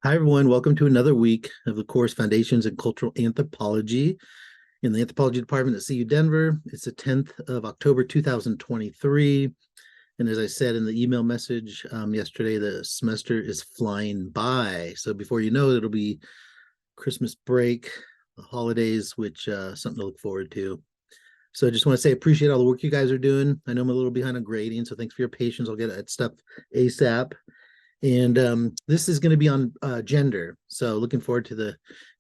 Hi, everyone. Welcome to another week of the course Foundations in Cultural Anthropology in the Anthropology Department at CU Denver. It's the 10th of October, 2023. And as I said in the email message yesterday, the semester is flying by. So before you know it, it'll be Christmas break, the holidays, which something to look forward to. So I just want to say appreciate all the work you guys are doing. I know I'm a little behind on grading, so thanks for your patience. I'll get that stuff ASAP. And this is going to be on gender. So looking forward to the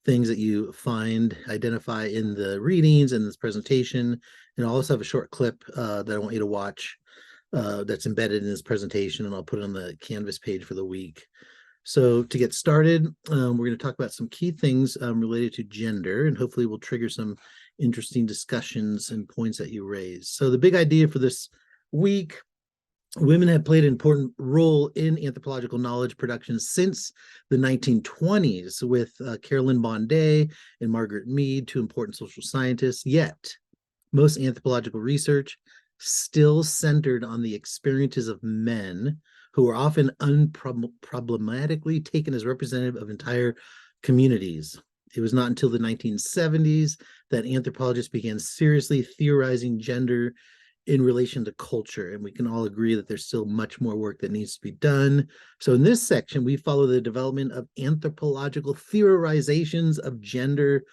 things that you find, identify in the readings and this presentation. And I'll also have a short clip that I want you to watch that's embedded in this presentation, and I'll put it on the Canvas page for the week. So to get started, we're going to talk about some key things related to gender, and hopefully we'll trigger some interesting discussions and points that you raise. So the big idea for this week: women have played an important role in anthropological knowledge production since the 1920s with Carolyn Bonday and Margaret Mead, two important social scientists. Yet, most anthropological research still centered on the experiences of men who are often unproblematically taken as representative of entire communities. It was not until the 1970s that anthropologists began seriously theorizing gender in relation to culture, and we can all agree that there's still much more work that needs to be done. So in this section, we follow the development of anthropological theorizations of gender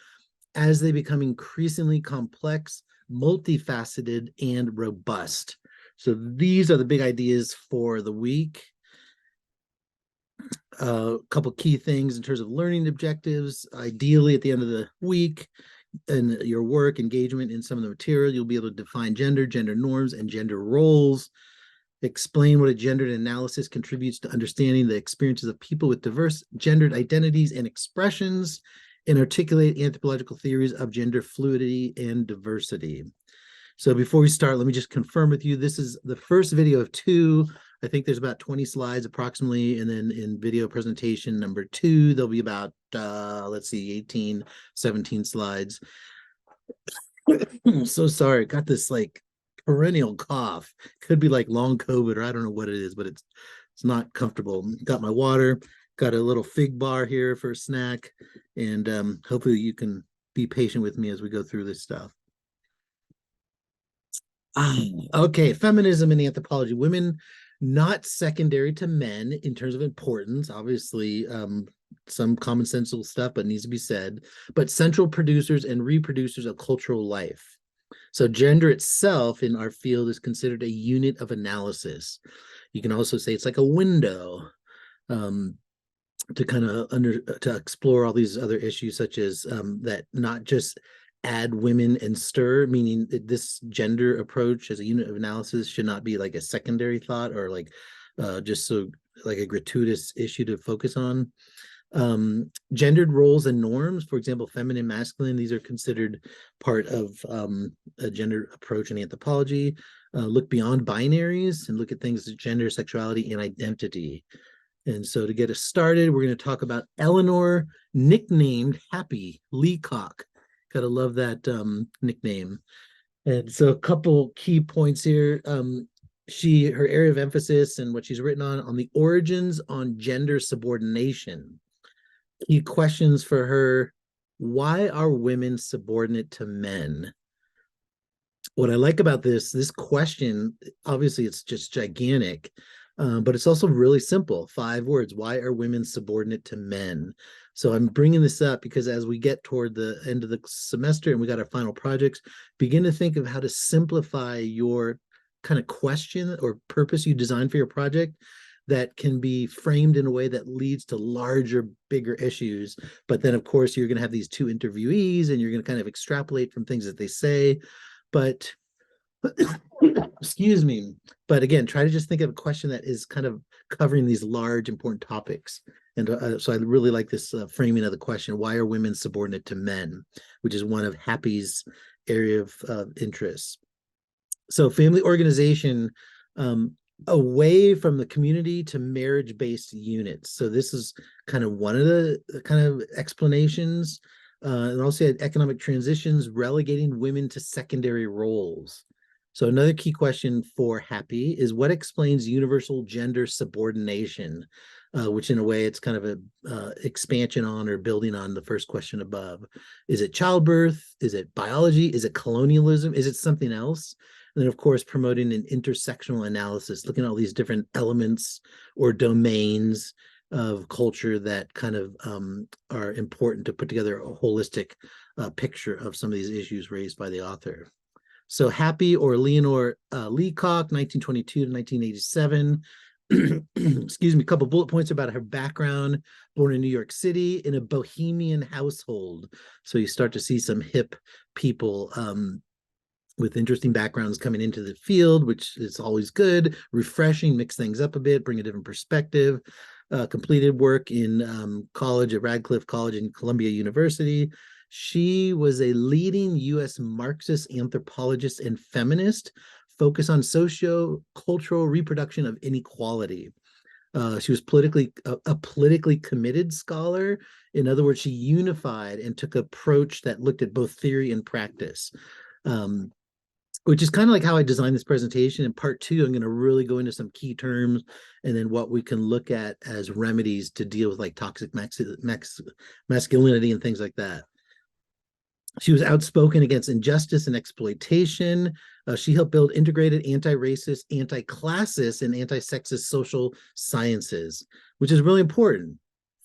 as they become increasingly complex, multifaceted, and robust. So these are the big ideas for the week. A couple key things in terms of learning objectives. Ideally, at the end of the week, in your work engagement in some of the material, you'll be able to define gender, gender norms, and gender roles, explain what a gendered analysis contributes to understanding the experiences of people with diverse gendered identities and expressions, and articulate anthropological theories of gender fluidity and diversity. So before we start, let me just confirm with you, this is the first video of two. I think there's about 20 slides approximately, and then in video presentation number 2, there'll be about, let's see, 18, 17 slides. I'm so sorry, got this like perennial cough. Could be like long COVID, or I don't know what it is, but it's not comfortable. Got my water, got a little fig bar here for a snack, and hopefully you can be patient with me as we go through this stuff. Okay, feminism in anthropology. Women not secondary to men in terms of importance. Obviously, some commonsensical stuff, but needs to be said. But central producers and reproducers of cultural life. So gender itself in our field is considered a unit of analysis. You can also say it's like a window to kind of to explore all these other issues, such as that not just add women and stir, meaning this gender approach as a unit of analysis should not be like a secondary thought or like just so like a gratuitous issue to focus on. Gendered roles and norms, for example, feminine, masculine, these are considered part of a gender approach in anthropology. Look beyond binaries and look at things as gender, sexuality, and identity. And so to get us started, we're going to talk about Eleanor, nicknamed Happy Leacock. Gotta love that nickname. And so a couple key points here. Her area of emphasis and what she's written on the origins on gender subordination. Key questions for her: why are women subordinate to men? What I like about this question, obviously it's just gigantic, but it's also really simple. 5 words: why are women subordinate to men? So I'm bringing this up because as we get toward the end of the semester and we got our final projects, begin to think of how to simplify your kind of question or purpose you design for your project that can be framed in a way that leads to larger, bigger issues. But then, of course, you're going to have these 2 interviewees and you're going to kind of extrapolate from things that they say. But excuse me. But again, try to just think of a question that is kind of covering these large, important topics. And so I really like this framing of the question: why are women subordinate to men? Which is one of Happy's area of interest. So family organization, away from the community to marriage-based units. So this is kind of one of the kind of explanations. And also economic transitions, relegating women to secondary roles. So another key question for Happy is: what explains universal gender subordination? which in a way it's kind of a expansion on or building on the first question above. Is it childbirth? Is it biology? Is it colonialism? Is it something else? And then, of course, promoting an intersectional analysis, looking at all these different elements or domains of culture that kind of are important to put together a holistic picture of some of these issues raised by the author. So Happy, or Leonore Leacock, 1922 to 1987. Excuse me, a couple bullet points about her background. Born in New York City in a bohemian household. So you start to see some hip people with interesting backgrounds coming into the field, which is always good, refreshing, mix things up a bit, bring a different perspective. Completed work in college at Radcliffe College and Columbia University. She was a leading U.S. Marxist anthropologist and feminist, focused on socio-cultural reproduction of inequality. She was a politically committed scholar. In other words, she unified and took an approach that looked at both theory and practice. Which is kind of like how I designed this presentation. In part two, I'm going to really go into some key terms and then what we can look at as remedies to deal with like toxic masculinity and things like that. She was outspoken against injustice and exploitation. She helped build integrated anti-racist, anti-classist, and anti-sexist social sciences, which is really important.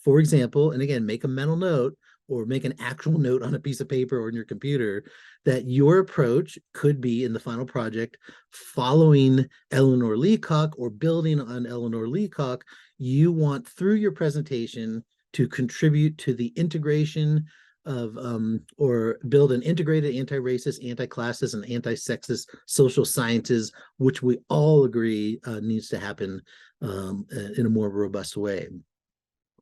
For example, and again, make a mental note or make an actual note on a piece of paper or in your computer that your approach could be in the final project following Eleanor Leacock or building on Eleanor Leacock. You want through your presentation to contribute to the integration of or build an integrated anti-racist, anti-classist, and anti-sexist social sciences, which we all agree needs to happen in a more robust way.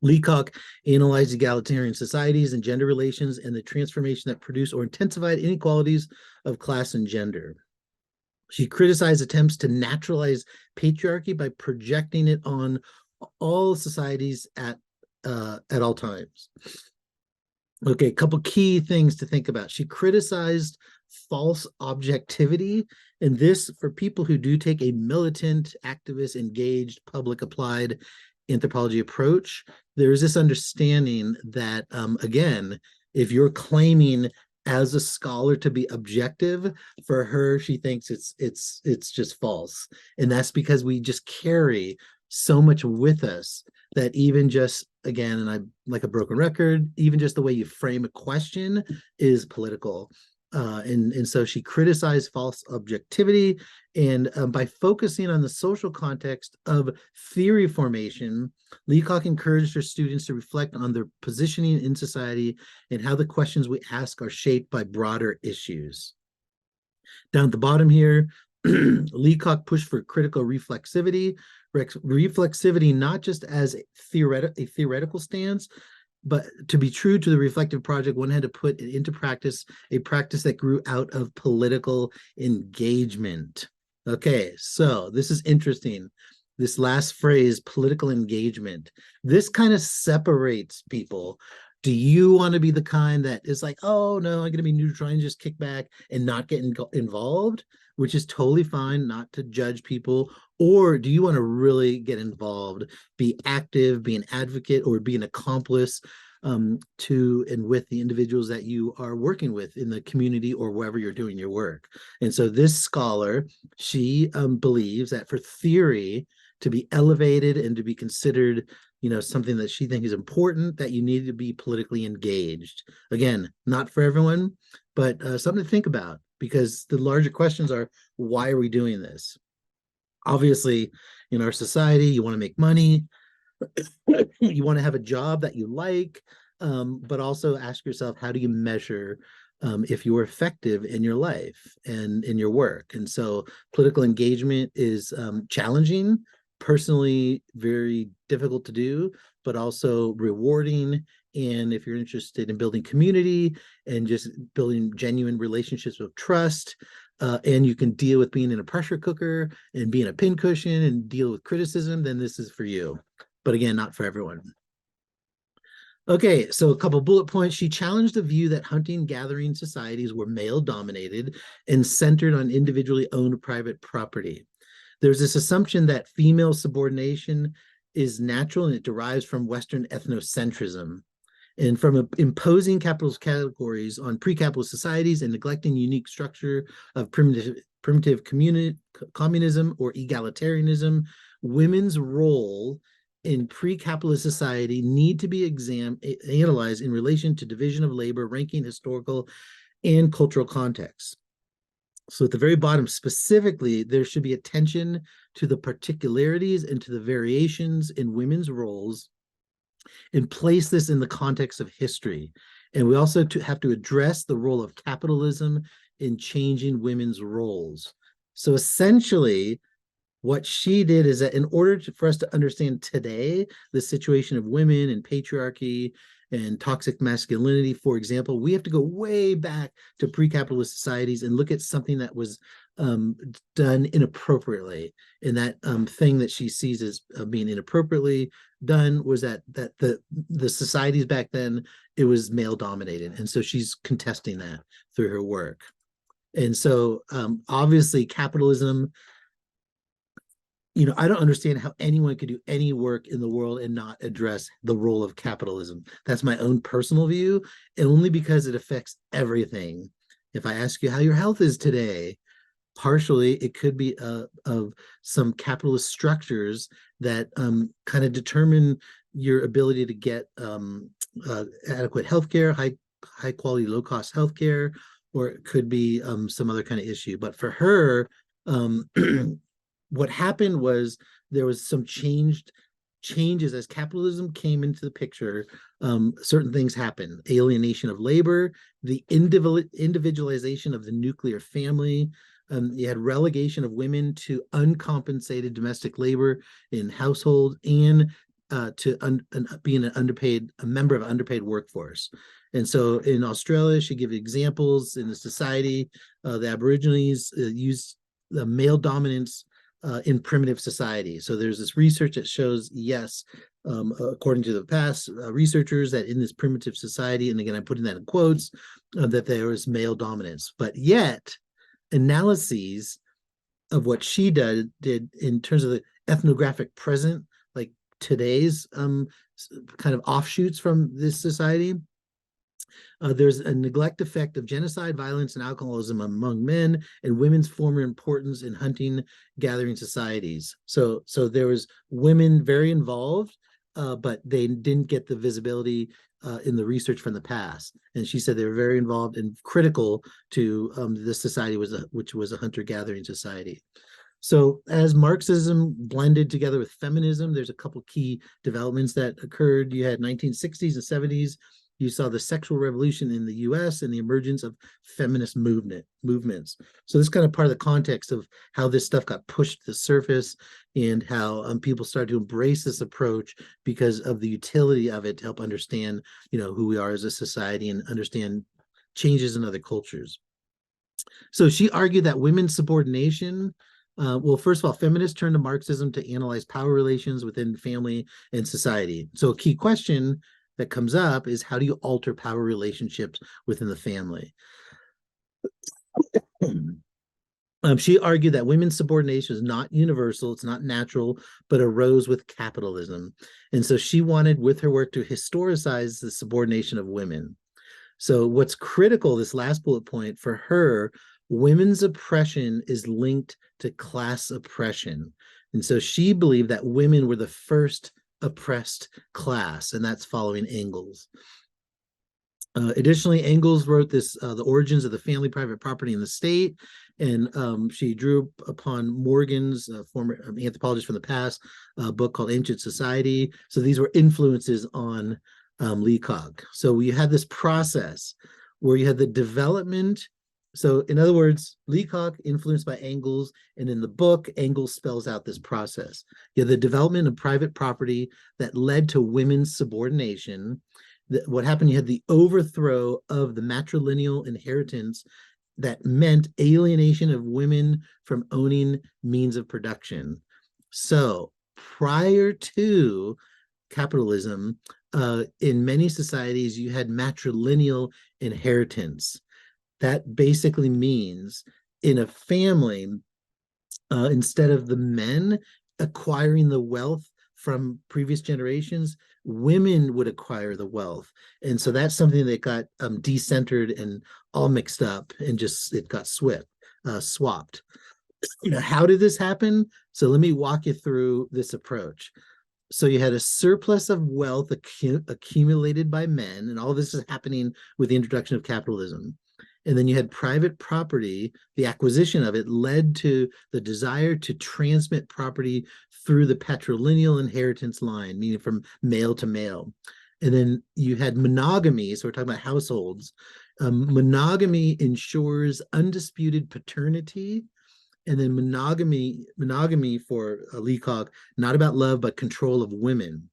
Leacock analyzed egalitarian societies and gender relations and the transformation that produced or intensified inequalities of class and gender. She criticized attempts to naturalize patriarchy by projecting it on all societies at all times. Okay, a couple key things to think about. She criticized false objectivity, and this, for people who do take a militant, activist, engaged, public applied anthropology approach, there is this understanding that, again, if you're claiming as a scholar to be objective, for her, she thinks it's just false. And that's because we just carry so much with us that even just, again, and I'm like a broken record, even just the way you frame a question is political. And so she criticized false objectivity, and by focusing on the social context of theory formation, Leacock encouraged her students to reflect on their positioning in society and how the questions we ask are shaped by broader issues. Down at the bottom here, Leacock pushed for critical reflexivity, not just as a theoretical stance, but to be true to the reflective project, one had to put it into practice, a practice that grew out of political engagement. Okay, so this is interesting. This last phrase, political engagement, this kind of separates people. Do you want to be the kind that is like, oh no, I'm going to be neutral and just kick back and not get involved, which is totally fine, not to judge people? Or do you want to really get involved, be active, be an advocate, or be an accomplice to and with the individuals that you are working with in the community or wherever you're doing your work? And so this scholar, she believes that for theory to be elevated and to be considered, you know, something that she thinks is important, that you need to be politically engaged. Again, not for everyone, but something to think about, because the larger questions are, why are we doing this? Obviously, in our society, you want to make money, you want to have a job that you like, but also ask yourself, how do you measure if you're effective in your life and in your work? And so political engagement is challenging, personally very difficult to do, but also rewarding. And if you're interested in building community and just building genuine relationships of trust, and you can deal with being in a pressure cooker and being a pincushion and deal with criticism, then this is for you. But again, not for everyone. Okay, so a couple bullet points. She challenged the view that hunting-gathering societies were male-dominated and centered on individually owned private property. There's this assumption that female subordination is natural and it derives from Western ethnocentrism and from imposing capitalist categories on pre-capitalist societies and neglecting the unique structure of primitive communism or egalitarianism. Women's role in pre-capitalist society need to be analyzed in relation to division of labor, ranking, historical, and cultural contexts. So at the very bottom, specifically, there should be attention to the particularities and to the variations in women's roles and place this in the context of history. And we also have to address the role of capitalism in changing women's roles. So essentially, what she did is that in order for us to understand today the situation of women and patriarchy and toxic masculinity, for example, we have to go way back to pre-capitalist societies and look at something that was done inappropriately. And that thing that she sees as being inappropriately done was that the societies back then, it was male dominated. And so she's contesting that through her work. And so obviously capitalism, I don't understand how anyone could do any work in the world and not address the role of capitalism. That's my own personal view, and only because it affects everything. If I ask you how your health is today, partially it could be of some capitalist structures that kind of determine your ability to get adequate healthcare, high quality, low cost healthcare, or it could be some other kind of issue. But for her, what happened was there was some changes as capitalism came into the picture. Certain things happened: alienation of labor, the individualization of the nuclear family. You had relegation of women to uncompensated domestic labor in household and to being a member of an underpaid workforce. And so in Australia, she gave examples in the society. The Aborigines used the male dominance in primitive society. So there's this research that shows, yes, according to the past researchers, that in this primitive society, and again, I'm putting that in quotes, that there was male dominance. But yet, analyses of what she did in terms of the ethnographic present, like today's kind of offshoots from this society, there's a neglect effect of genocide, violence, and alcoholism among men, and women's former importance in hunting gathering societies. So there was women very involved, but they didn't get the visibility in the research from the past. And she said they were very involved and critical to this society, which was a hunter-gathering society. So as Marxism blended together with feminism, there's a couple key developments that occurred. You had 1960s and 70s. You saw the sexual revolution in the US and the emergence of feminist movements. So this is kind of part of the context of how this stuff got pushed to the surface and how people started to embrace this approach because of the utility of it to help understand, who we are as a society and understand changes in other cultures. So she argued that women's subordination, well, first of all, feminists turned to Marxism to analyze power relations within family and society. So a key question that comes up is, how do you alter power relationships within the family? She argued that women's subordination is not universal, it's not natural, but arose with capitalism. And so she wanted, with her work, to historicize the subordination of women. So what's critical, this last bullet point, for her, women's oppression is linked to class oppression. And so she believed that women were the first oppressed class, and that's following Engels. Additionally, Engels wrote this, The Origins of the Family, Private Property, and the State, and she drew upon Morgan's, former anthropologist from the past, book called Ancient Society. So these were influences on Leacock. So we had this process where you had the development. So in other words, Leacock influenced by Engels, and in the book, Engels spells out this process. You have the development of private property that led to women's subordination. What happened, you had the overthrow of the matrilineal inheritance that meant alienation of women from owning means of production. So prior to capitalism, in many societies, you had matrilineal inheritance. That basically means in a family, instead of the men acquiring the wealth from previous generations, women would acquire the wealth. And so that's something that got decentered and all mixed up, and just it got swapped. How did this happen? So let me walk you through this approach. So you had a surplus of wealth accumulated by men, and all this is happening with the introduction of capitalism. And then you had private property. The acquisition of it led to the desire to transmit property through the patrilineal inheritance line, meaning from male to male. And then you had monogamy. So we're talking about households. Monogamy ensures undisputed paternity. And then monogamy for Leacock, not about love, but control of women.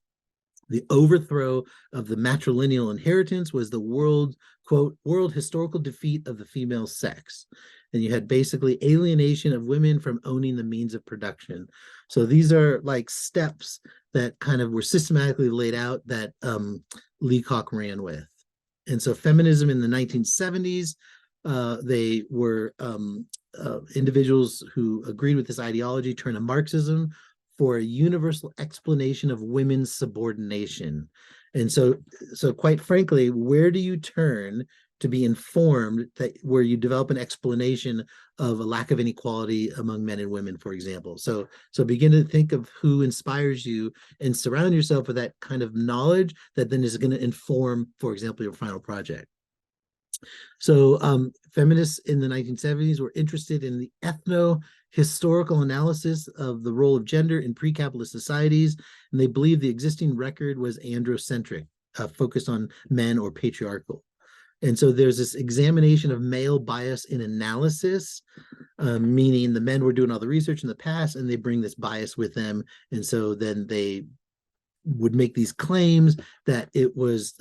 The overthrow of the matrilineal inheritance was the world historical defeat of the female sex. And you had basically alienation of women from owning the means of production. So these are like steps that kind of were systematically laid out that Leacock ran with. And so feminism in the 1970s, they were individuals who agreed with this ideology turned to Marxism for a universal explanation of women's subordination. And so quite frankly, where do you turn to be informed that where you develop an explanation of a lack of inequality among men and women, for example? So begin to think of who inspires you and surround yourself with that kind of knowledge that then is going to inform, for example, your final project. So feminists in the 1970s were interested in the ethno-historical analysis of the role of gender in pre-capitalist societies, and they believed the existing record was androcentric, focused on men or patriarchal. And so there's this examination of male bias in analysis, meaning the men were doing all the research in the past and they bring this bias with them. And so then they would make these claims that it was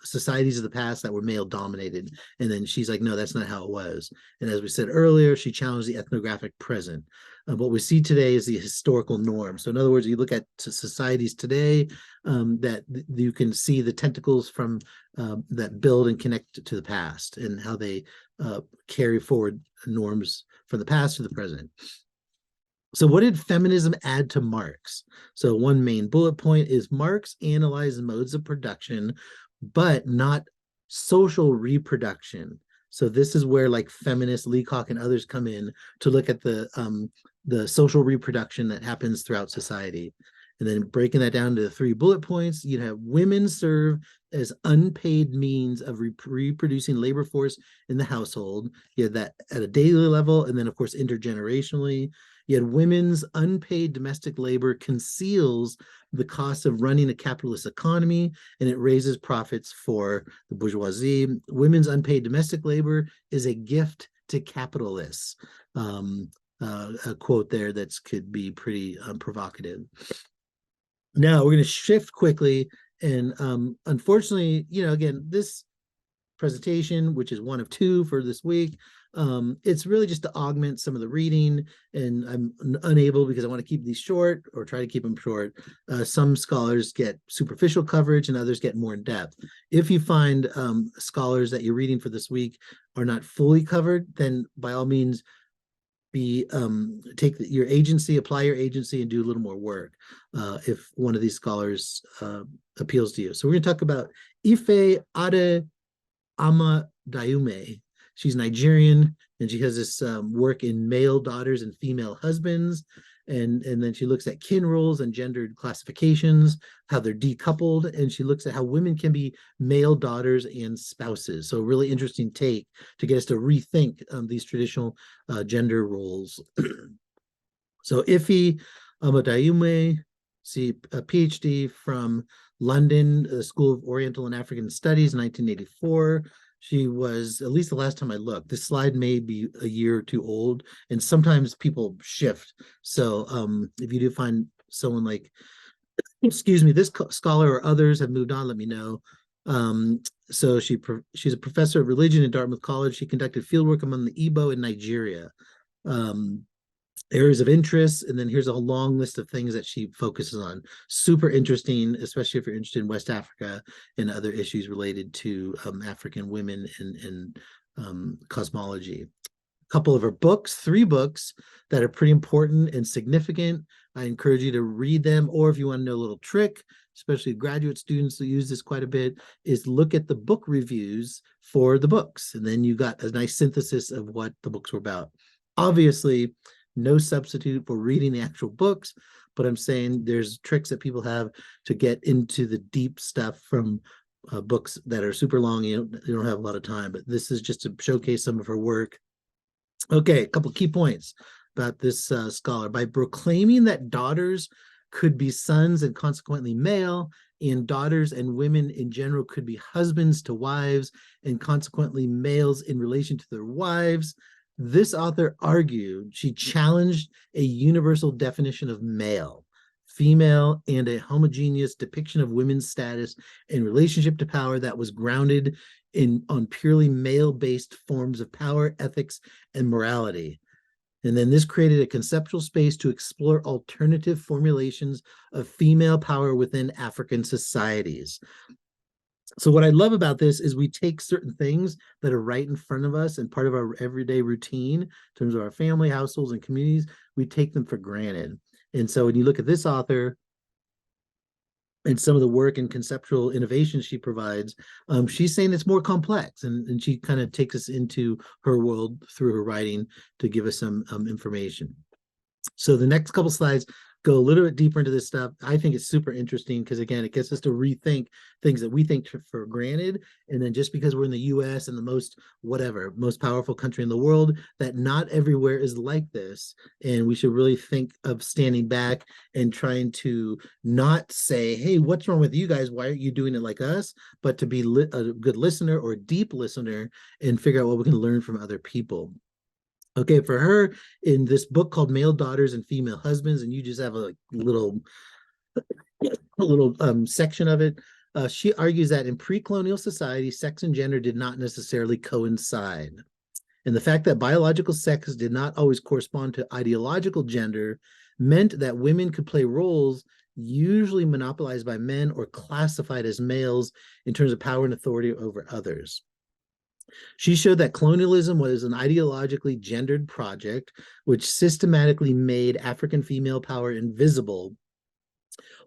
societies of the past that were male dominated. And then she's like, no, that's not how it was. And as we said earlier, she challenged the ethnographic present. What we see today is the historical norm. So in other words, you look at societies today that you can see the tentacles from that build and connect to the past and how they carry forward norms from the past to the present. So what did feminism add to Marx? So one main bullet point is Marx analyzed modes of production, but not social reproduction. So this is where like feminists, Leacock and others come in to look at the social reproduction that happens throughout society. And then breaking that down to the 3 bullet points, you have women serve as unpaid means of reproducing labor force in the household. You have that at a daily level, and then of course intergenerationally. Yet women's unpaid domestic labor conceals the cost of running a capitalist economy, and it raises profits for the bourgeoisie. Women's unpaid domestic labor is a gift to capitalists. A quote there that could be pretty provocative. Now we're going to shift quickly, and unfortunately, again, this presentation, which is one of 2 for this week, it's really just to augment some of the reading, and I'm unable because I want to keep these short or try to keep them short. Some scholars get superficial coverage and others get more in depth. If you find scholars that you're reading for this week are not fully covered, then by all means take your agency, apply your agency, and do a little more work if one of these scholars appeals to you. So we're going to talk about Ife Ade Amadayume. She's Nigerian, and she has this work in male daughters and female husbands. And then she looks at kin roles and gendered classifications, how they're decoupled, and she looks at how women can be male daughters and spouses. So a really interesting take to get us to rethink these traditional gender roles. So Ife Amadayume, a PhD from London School of Oriental and African Studies, 1984. She was, at least the last time I looked, this slide may be a year or 2 old, and sometimes people shift. So if you do find someone like, excuse me, this scholar or others have moved on, let me know. So she's a professor of religion at Dartmouth College. She conducted fieldwork among the Igbo in Nigeria. Areas of interest, and then here's a long list of things that she focuses on. Super interesting, especially if you're interested in West Africa and other issues related to African women and cosmology. couple of her books, 3 books that are pretty important and significant. I encourage you to read them, or if you want to know a little trick, especially graduate students who use this quite a bit, is look at the book reviews for the books. And then you got a nice synthesis of what the books were about. Obviously, no substitute for reading the actual books, but I'm saying there's tricks that people have to get into the deep stuff from books that are super long. You don't have a lot of time, but this is just to showcase some of her work. Okay, a couple key points about this scholar. By proclaiming that daughters could be sons and consequently male, and daughters and women in general could be husbands to wives and consequently males in relation to their wives, this author argued she challenged a universal definition of male, female, and a homogeneous depiction of women's status in relationship to power that was grounded on purely male-based forms of power, ethics, and morality. And then this created a conceptual space to explore alternative formulations of female power within African societies. So what I love about this is we take certain things that are right in front of us and part of our everyday routine in terms of our family, households, and communities, we take them for granted. And so when you look at this author and some of the work and conceptual innovations she provides, she's saying it's more complex, and she kind of takes us into her world through her writing to give us some information. So the next couple slides go a little bit deeper into this stuff. I think it's super interesting because, again, it gets us to rethink things that we think for granted. And then just because we're in the US and the most powerful country in the world, that not everywhere is like this. And we should really think of standing back and trying to not say, hey, what's wrong with you guys? Why aren't you doing it like us? But to be a good listener or a deep listener and figure out what we can learn from other people. Okay, for her, in this book called Male Daughters and Female Husbands, and you just have a little section of it, she argues that in pre-colonial society, sex and gender did not necessarily coincide. And the fact that biological sex did not always correspond to ideological gender meant that women could play roles usually monopolized by men or classified as males in terms of power and authority over others. She showed that colonialism was an ideologically gendered project which systematically made African female power invisible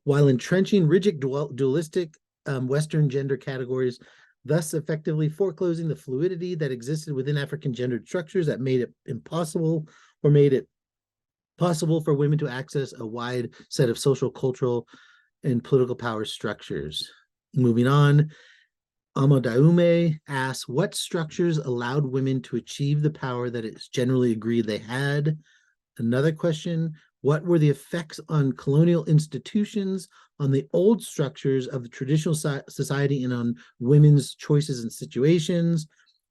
while entrenching rigid dualistic Western gender categories, thus effectively foreclosing the fluidity that existed within African gendered structures that made it impossible or made it possible for women to access a wide set of social, cultural, and political power structures. Moving on, Amadaume asks, what structures allowed women to achieve the power that it's generally agreed they had? Another question, what were the effects on colonial institutions, on the old structures of the traditional society, and on women's choices and situations?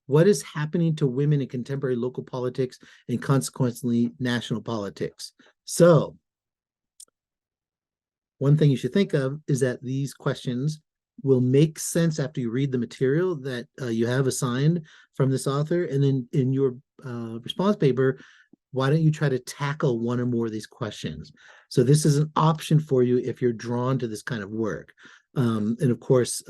What is happening to women in contemporary local politics and consequently national politics? So, one thing you should think of is that these questions will make sense after you read the material that you have assigned from this author. And then in your response paper, why don't you try to tackle one or more of these questions? So this is an option for you if you're drawn to this kind of work. And of course,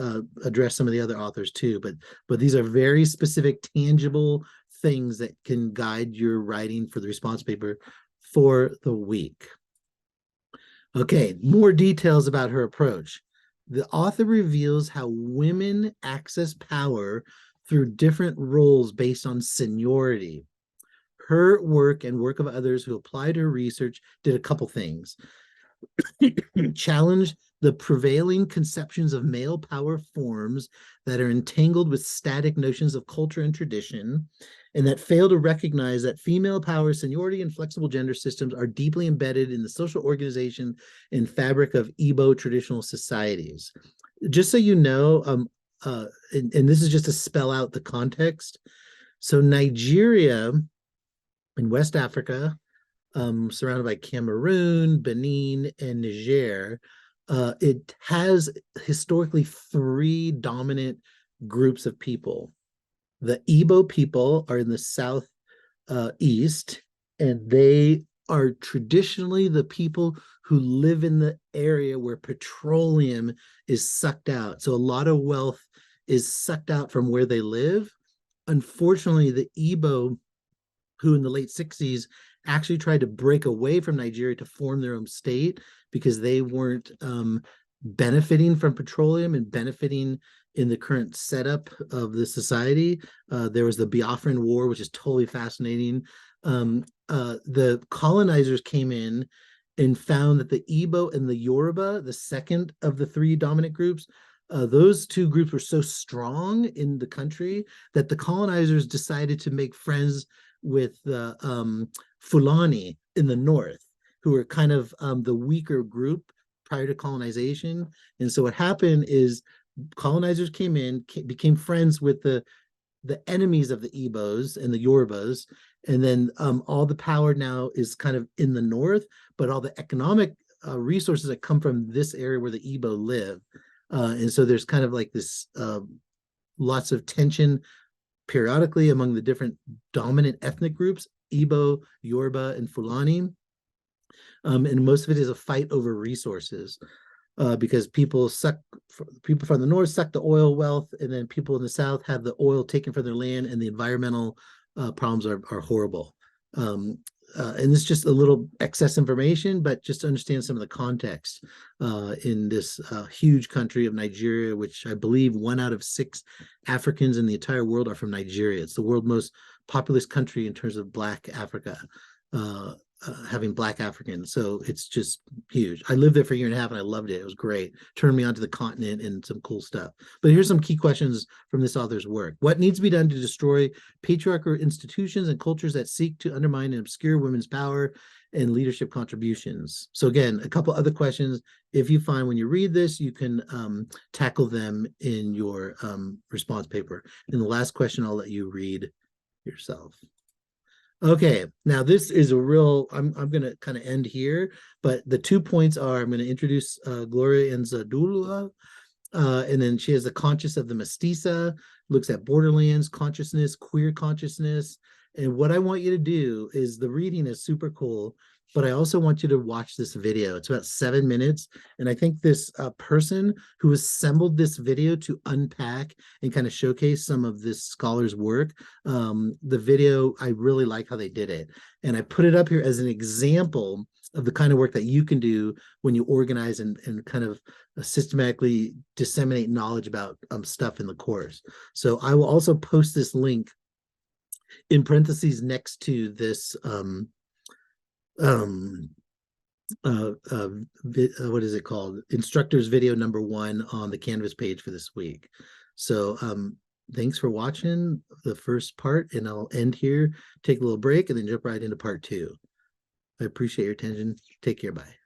address some of the other authors too, but these are very specific, tangible things that can guide your writing for the response paper for the week. Okay, more details about her approach. The author reveals how women access power through different roles based on seniority. Her work and work of others who applied her research did a couple things. Challenge the prevailing conceptions of male power forms that are entangled with static notions of culture and tradition, and that fail to recognize that female power, seniority, and flexible gender systems are deeply embedded in the social organization and fabric of Igbo traditional societies. Just so you know, and this is just to spell out the context. So Nigeria in West Africa, surrounded by Cameroon, Benin, and Niger, it has historically 3 dominant groups of people. The Igbo people are in the south east, and they are traditionally the people who live in the area where petroleum is sucked out. So a lot of wealth is sucked out from where they live. Unfortunately, the Igbo who in the late 60s actually tried to break away from Nigeria to form their own state because they weren't benefiting from petroleum and benefiting in the current setup of the society. There was the Biafran War, which is totally fascinating. The colonizers came in and found that the Igbo and the Yoruba, the second of the three dominant groups, those two groups were so strong in the country that the colonizers decided to make friends with the Fulani in the north, who were kind of the weaker group prior to colonization. And so what happened is colonizers came in, became friends with the enemies of the Igbos and the Yorubas, and then all the power now is kind of in the north, but all the economic resources that come from this area where the Igbo live. And so there's kind of like this lots of tension periodically among the different dominant ethnic groups, Igbo, Yoruba, and Fulani. And most of it is a fight over resources. Because people from the north suck the oil wealth, and then people in the south have the oil taken from their land, and the environmental problems are horrible. And it's just a little excess information, but just to understand some of the context in this huge country of Nigeria, which I believe 1 out of 6 Africans in the entire world are from Nigeria. It's the world's most populous country in terms of Black Africa. Having Black Africans. So it's just huge. I lived there for a year and a half and I loved it. It was great. Turned me onto the continent and some cool stuff. But here's some key questions from this author's work. What needs to be done to destroy patriarchal institutions and cultures that seek to undermine and obscure women's power and leadership contributions? So again, a couple other questions. If you find when you read this, you can tackle them in your response paper. And the last question, I'll let you read yourself. Okay, now this is a real, I'm going to kind of end here, but the 2 points are, I'm going to introduce Gloria Nzadulua, and then she has the conscious of the mestiza, looks at borderlands consciousness, queer consciousness. And what I want you to do is, the reading is super cool, but I also want you to watch this video. It's about 7 minutes. And I think this person who assembled this video to unpack and kind of showcase some of this scholar's work, the video, I really like how they did it. And I put it up here as an example of the kind of work that you can do when you organize and kind of systematically disseminate knowledge about stuff in the course. So I will also post this link in parentheses next to this what is it called? Instructor's video number 1 on the Canvas page for this week. So thanks for watching the first part, and I'll end here, take a little break, and then jump right into part 2. I appreciate your attention. Take care. Bye.